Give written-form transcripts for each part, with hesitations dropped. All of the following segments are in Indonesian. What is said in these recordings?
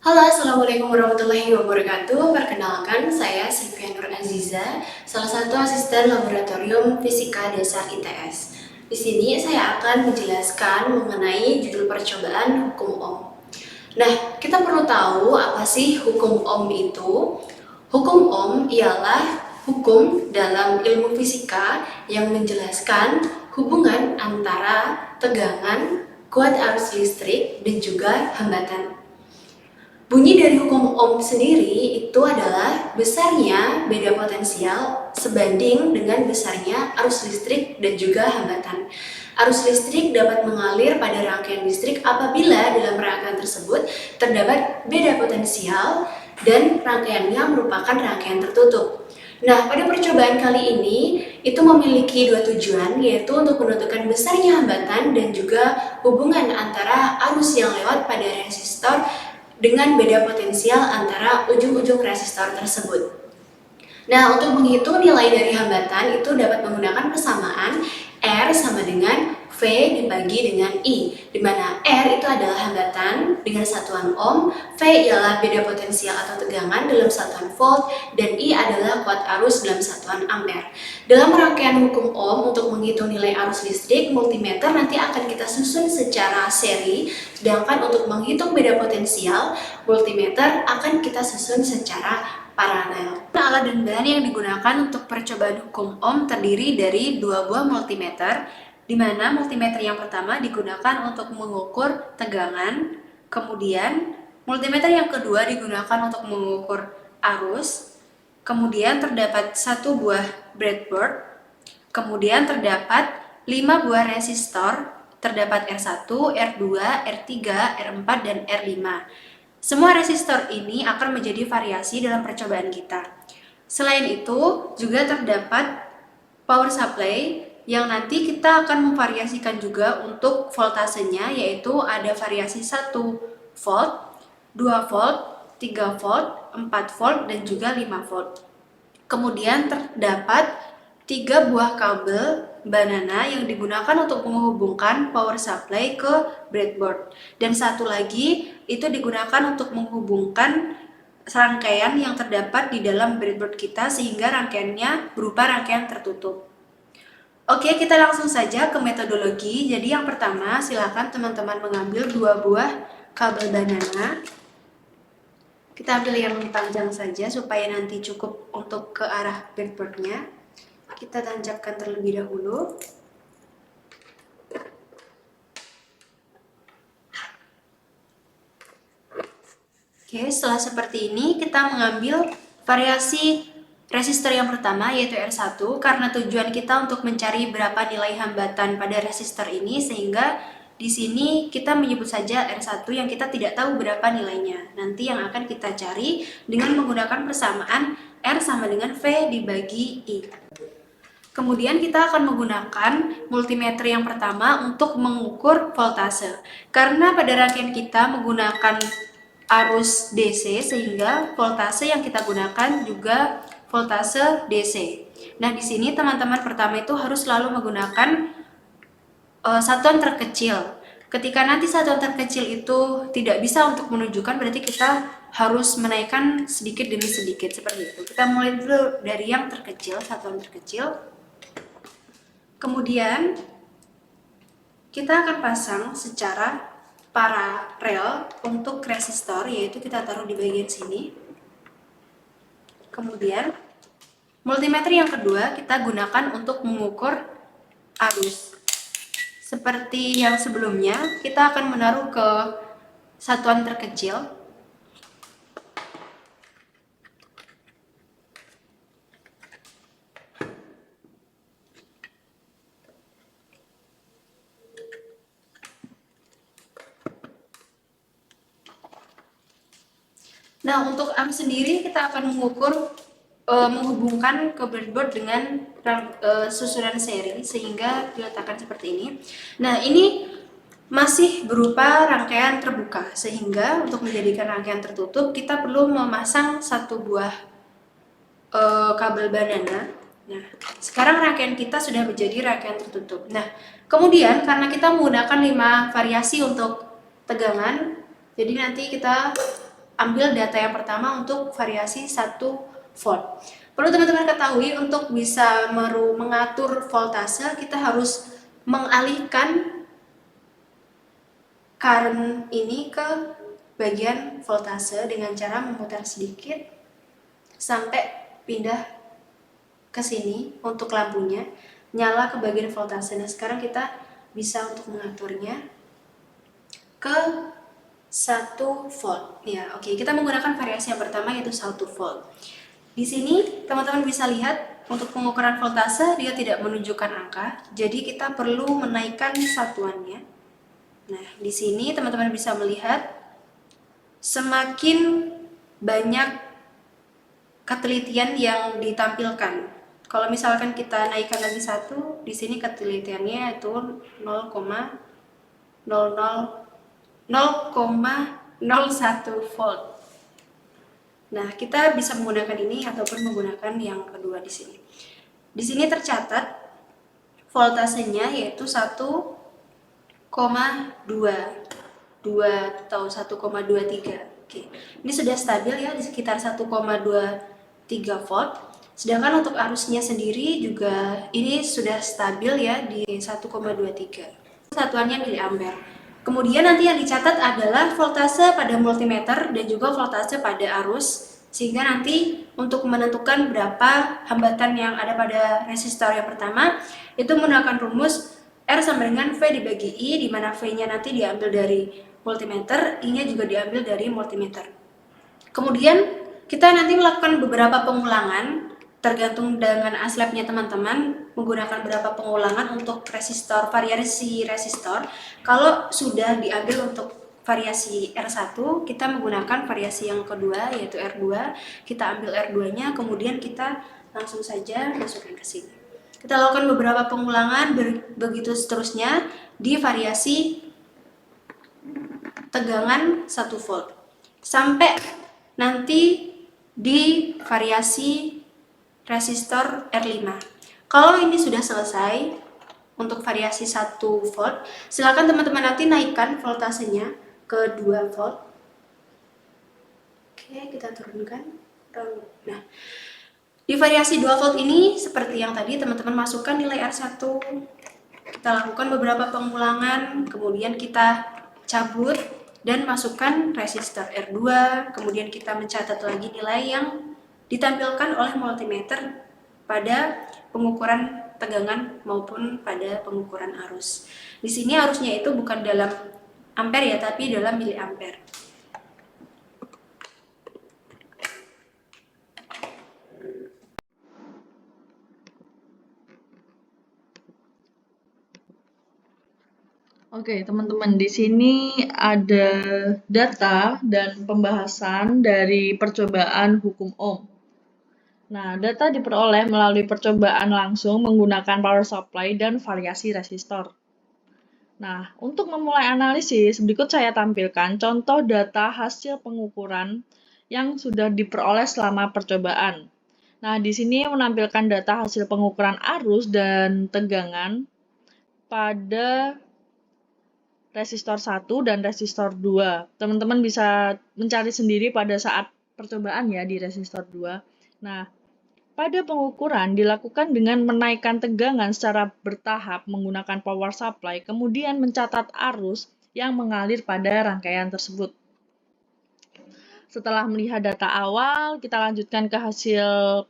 Halo, Assalamualaikum warahmatullahi wabarakatuh. Perkenalkan, saya Sylvia Nur Aziza, salah satu asisten laboratorium Fisika Dasar ITS. Di sini saya akan menjelaskan mengenai judul percobaan hukum Ohm. Nah, kita perlu tahu apa sih hukum Ohm itu? Hukum Ohm ialah hukum dalam ilmu fisika yang menjelaskan hubungan antara tegangan, kuat arus listrik, dan juga hambatan. Bunyi dari hukum Ohm sendiri itu adalah besarnya beda potensial sebanding dengan besarnya arus listrik dan juga hambatan. Arus listrik dapat mengalir pada rangkaian listrik apabila dalam rangkaian tersebut terdapat beda potensial dan rangkaiannya merupakan rangkaian tertutup. Nah, pada percobaan kali ini itu memiliki dua tujuan, yaitu untuk menentukan besarnya hambatan dan juga hubungan antara arus yang lewat pada resistor dengan beda potensial antara ujung-ujung resistor tersebut. Nah, untuk menghitung nilai dari hambatan itu dapat menggunakan persamaan R sama dengan V dibagi dengan I, di mana R itu adalah hambatan dengan satuan ohm, V ialah beda potensial atau tegangan dalam satuan volt, dan I adalah kuat arus dalam satuan ampere. Dalam rangkaian hukum Ohm, untuk menghitung nilai arus listrik, multimeter nanti akan kita susun secara seri, sedangkan untuk menghitung beda potensial, multimeter akan kita susun secara paralel. Alat dan bahan yang digunakan untuk percobaan hukum Ohm terdiri dari dua buah multimeter, di mana multimeter yang pertama digunakan untuk mengukur tegangan, kemudian multimeter yang kedua digunakan untuk mengukur arus, kemudian terdapat satu buah breadboard, kemudian terdapat 5 buah resistor, terdapat R1, R2, R3, R4, dan R5. Semua resistor ini akan menjadi variasi dalam percobaan kita. Selain itu, juga terdapat power supply yang nanti kita akan memvariasikan juga untuk voltasenya, yaitu ada variasi 1 volt, 2 volt, 3 volt, 4 volt, dan juga 5 volt. Kemudian terdapat 3 buah kabel banana yang digunakan untuk menghubungkan power supply ke breadboard, dan satu lagi itu digunakan untuk menghubungkan rangkaian yang terdapat di dalam breadboard kita sehingga rangkaiannya berupa rangkaian tertutup. Oke, kita langsung saja ke metodologi. Jadi yang pertama, silakan teman-teman mengambil 2 buah kabel banana. Kita ambil yang panjang saja supaya nanti cukup untuk ke arah breadboardnya. Kita tancapkan terlebih dahulu. Oke, setelah seperti ini kita mengambil variasi resistor yang pertama, yaitu R1, karena tujuan kita untuk mencari berapa nilai hambatan pada resistor ini, sehingga di sini kita menyebut saja R1 yang kita tidak tahu berapa nilainya. Nanti yang akan kita cari dengan menggunakan persamaan R sama dengan V dibagi I. Kemudian kita akan menggunakan multimeter yang pertama untuk mengukur voltase. Karena pada rangkaian kita menggunakan arus DC, sehingga voltase yang kita gunakan juga voltase DC. Nah, di sini teman-teman pertama itu harus selalu menggunakan satuan terkecil. Ketika nanti satuan terkecil itu tidak bisa untuk menunjukkan, berarti kita harus menaikkan sedikit demi sedikit seperti itu. Kita mulai dulu dari yang terkecil, satuan terkecil. Kemudian kita akan pasang secara paralel untuk resistor, yaitu kita taruh di bagian sini. Kemudian multimeter yang kedua kita gunakan untuk mengukur arus. Seperti yang sebelumnya, kita akan menaruh ke satuan terkecil. Nah, untuk arus sendiri kita akan menghubungkan ke breadboard dengan susunan seri sehingga diletakkan seperti ini. Nah, ini masih berupa rangkaian terbuka, sehingga untuk menjadikan rangkaian tertutup kita perlu memasang satu buah kabel banana. Nah, sekarang rangkaian kita sudah menjadi rangkaian tertutup. Nah, kemudian karena kita menggunakan 5 variasi untuk tegangan, jadi nanti kita ambil data yang pertama untuk variasi 1 volt. Perlu teman-teman ketahui, untuk bisa mengatur voltase, kita harus mengalihkan current ini ke bagian voltase dengan cara memutar sedikit sampai pindah ke sini untuk lampunya, nyala ke bagian voltase. Nah, sekarang kita bisa untuk mengaturnya ke 1 volt. Ya, oke. Kita menggunakan variasi yang pertama, yaitu 1 volt. Di sini teman-teman bisa lihat untuk pengukuran voltase dia tidak menunjukkan angka, jadi kita perlu menaikkan satuannya. Nah, di sini teman-teman bisa melihat semakin banyak ketelitian yang ditampilkan. Kalau misalkan kita naikkan lagi 1, di sini ketelitiannya itu 0,01 volt. Nah, kita bisa menggunakan ini ataupun menggunakan yang kedua di sini. Di sini tercatat voltasenya yaitu 1,2 atau 1,23. Oke. Ini sudah stabil ya, di sekitar 1,23 volt. Sedangkan untuk arusnya sendiri juga ini sudah stabil ya di 1,23. Satuannya miliampere. Kemudian nanti yang dicatat adalah voltase pada multimeter dan juga voltase pada arus, sehingga nanti untuk menentukan berapa hambatan yang ada pada resistor yang pertama itu menggunakan rumus R sama dengan V dibagi I, di mana V-nya nanti diambil dari multimeter, I-nya juga diambil dari multimeter. Kemudian kita nanti melakukan beberapa pengulangan tergantung dengan aslabnya teman-teman, menggunakan berapa pengulangan untuk resistor, variasi resistor. Kalau sudah diambil untuk variasi R1, kita menggunakan variasi yang kedua yaitu R2. Kita ambil R2-nya, kemudian kita langsung saja masukkan ke sini. Kita lakukan beberapa pengulangan, begitu seterusnya di variasi tegangan 1 volt. Sampai nanti di variasi resistor R5. Kalau ini sudah selesai untuk variasi 1 volt, silakan teman-teman nanti naikkan voltasenya ke 2 volt. Oke, kita turunkan. Nah, di variasi 2 volt ini seperti yang tadi teman-teman masukkan nilai R1. Kita lakukan beberapa pengulangan, kemudian kita cabut dan masukkan resistor R2, kemudian kita mencatat lagi nilai yang ditampilkan oleh multimeter pada pengukuran tegangan maupun pada pengukuran arus. Di sini arusnya itu bukan dalam ampere ya, tapi dalam miliampere. Oke, teman-teman, di sini ada data dan pembahasan dari percobaan hukum Ohm. Nah, data diperoleh melalui percobaan langsung menggunakan power supply dan variasi resistor. Nah, untuk memulai analisis, berikut saya tampilkan contoh data hasil pengukuran yang sudah diperoleh selama percobaan. Nah, di sini menampilkan data hasil pengukuran arus dan tegangan pada resistor 1 dan resistor 2. Teman-teman bisa mencari sendiri pada saat percobaan ya di resistor 2. Nah, pada pengukuran dilakukan dengan menaikkan tegangan secara bertahap menggunakan power supply, kemudian mencatat arus yang mengalir pada rangkaian tersebut. Setelah melihat data awal, kita lanjutkan ke hasil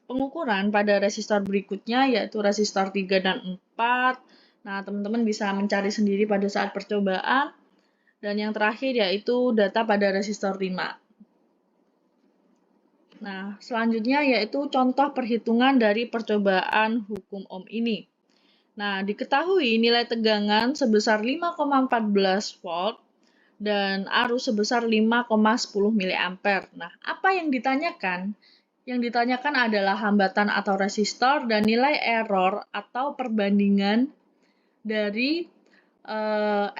pengukuran pada resistor berikutnya, yaitu resistor 3 dan 4. Nah, teman-teman bisa mencari sendiri pada saat percobaan. Dan yang terakhir yaitu data pada resistor 5. Nah, selanjutnya yaitu contoh perhitungan dari percobaan hukum Ohm ini. Nah, diketahui nilai tegangan sebesar 5,14 volt dan arus sebesar 5,10 mA. Nah, apa yang ditanyakan? Yang ditanyakan adalah hambatan atau resistor dan nilai error atau perbandingan dari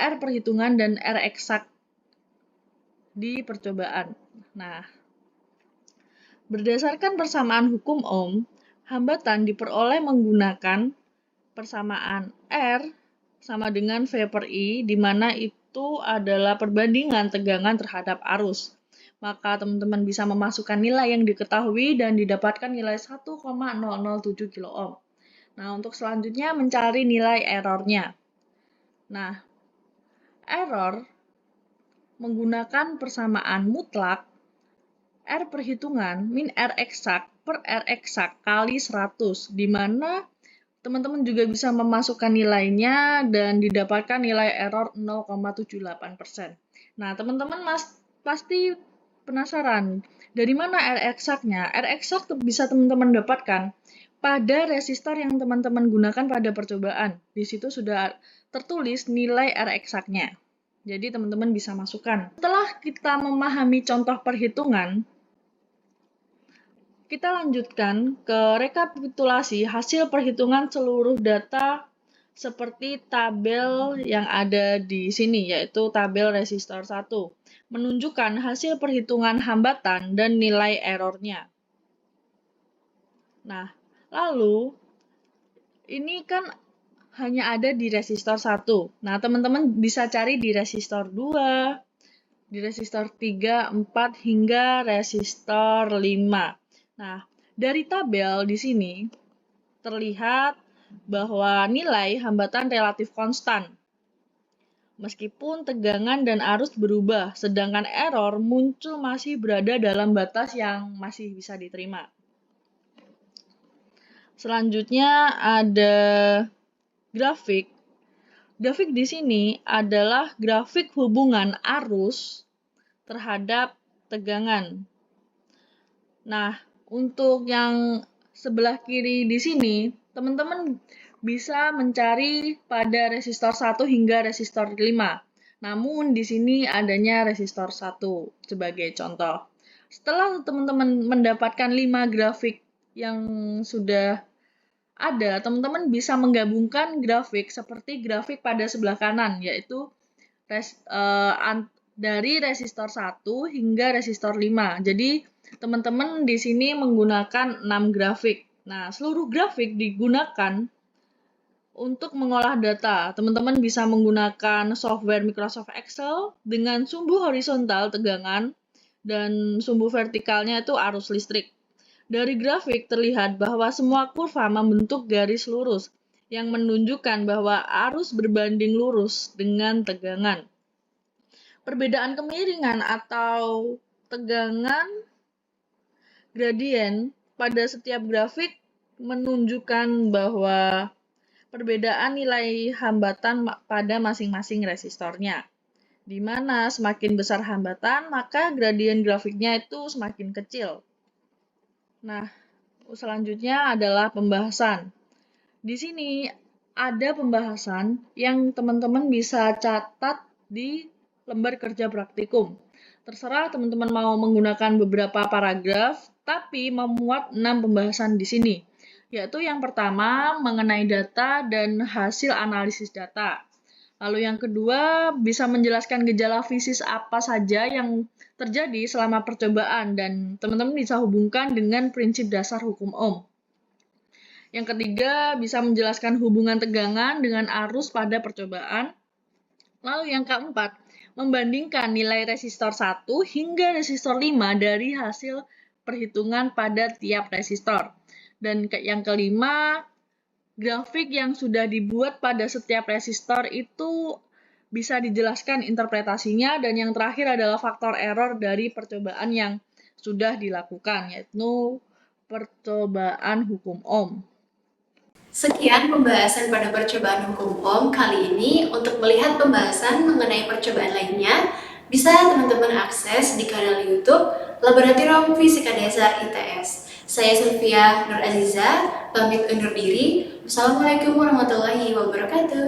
R perhitungan dan R eksak di percobaan. Nah, berdasarkan persamaan hukum Ohm, hambatan diperoleh menggunakan persamaan R sama dengan V per I, di mana itu adalah perbandingan tegangan terhadap arus. maka teman-teman bisa memasukkan nilai yang diketahui dan didapatkan nilai 1,007 kilo ohm. Nah, untuk selanjutnya mencari nilai errornya. Nah, error menggunakan persamaan mutlak R perhitungan min R eksak per R eksak kali 100, di mana teman-teman juga bisa memasukkan nilainya dan didapatkan nilai error 0,78%. Nah, teman-teman pasti penasaran, dari mana R eksaknya? R eksak bisa teman-teman dapatkan pada resistor yang teman-teman gunakan pada percobaan. Di situ sudah tertulis nilai R eksaknya. Jadi, teman-teman bisa masukkan. Setelah kita memahami contoh perhitungan, kita lanjutkan ke rekapitulasi hasil perhitungan seluruh data seperti tabel yang ada di sini, yaitu tabel resistor 1, menunjukkan hasil perhitungan hambatan dan nilai errornya. Nah, lalu ini kan hanya ada di resistor 1. Nah, teman-teman bisa cari di resistor 2, di resistor 3, 4, hingga resistor 5. Nah, dari tabel di sini terlihat bahwa nilai hambatan relatif konstan. Meskipun tegangan dan arus berubah, sedangkan error muncul masih berada dalam batas yang masih bisa diterima. Selanjutnya ada grafik. Grafik di sini adalah grafik hubungan arus terhadap tegangan. Nah, untuk yang sebelah kiri di sini, teman-teman bisa mencari pada resistor 1 hingga resistor 5. Namun, di sini adanya resistor 1 sebagai contoh. Setelah teman-teman mendapatkan 5 grafik yang sudah ada, teman-teman bisa menggabungkan grafik seperti grafik pada sebelah kanan, yaitu dari resistor 1 hingga resistor 5. Jadi, teman-teman di sini menggunakan 6 grafik. Nah, seluruh grafik digunakan untuk mengolah data. Teman-teman bisa menggunakan software Microsoft Excel dengan sumbu horizontal tegangan dan sumbu vertikalnya itu arus listrik. Dari grafik terlihat bahwa semua kurva membentuk garis lurus yang menunjukkan bahwa arus berbanding lurus dengan tegangan. Perbedaan kemiringan atau tegangan gradien pada setiap grafik menunjukkan bahwa perbedaan nilai hambatan pada masing-masing resistornya. Di mana semakin besar hambatan, maka gradien grafiknya itu semakin kecil. Nah, selanjutnya adalah pembahasan. Di sini ada pembahasan yang teman-teman bisa catat di lembar kerja praktikum. Terserah teman-teman mau menggunakan beberapa paragraf, tapi memuat 6 pembahasan di sini. Yaitu yang pertama, mengenai data dan hasil analisis data. Lalu yang kedua, bisa menjelaskan gejala fisis apa saja yang terjadi selama percobaan, dan teman-teman bisa hubungkan dengan prinsip dasar hukum Ohm. Yang ketiga, bisa menjelaskan hubungan tegangan dengan arus pada percobaan. Lalu yang keempat, membandingkan nilai resistor 1 hingga resistor 5 dari hasil perhitungan pada tiap resistor. Dan yang kelima, grafik yang sudah dibuat pada setiap resistor itu bisa dijelaskan interpretasinya. Dan yang terakhir adalah faktor error dari percobaan yang sudah dilakukan, yaitu percobaan hukum Ohm. Sekian pembahasan pada percobaan hukum Ohm kali ini. Untuk melihat pembahasan mengenai percobaan lainnya, bisa teman-teman akses di kanal YouTube Laboratorium Fisika Dasar ITS. Saya Sylvia Nur Aziza, pamit undur diri. Wassalamualaikum warahmatullahi wabarakatuh.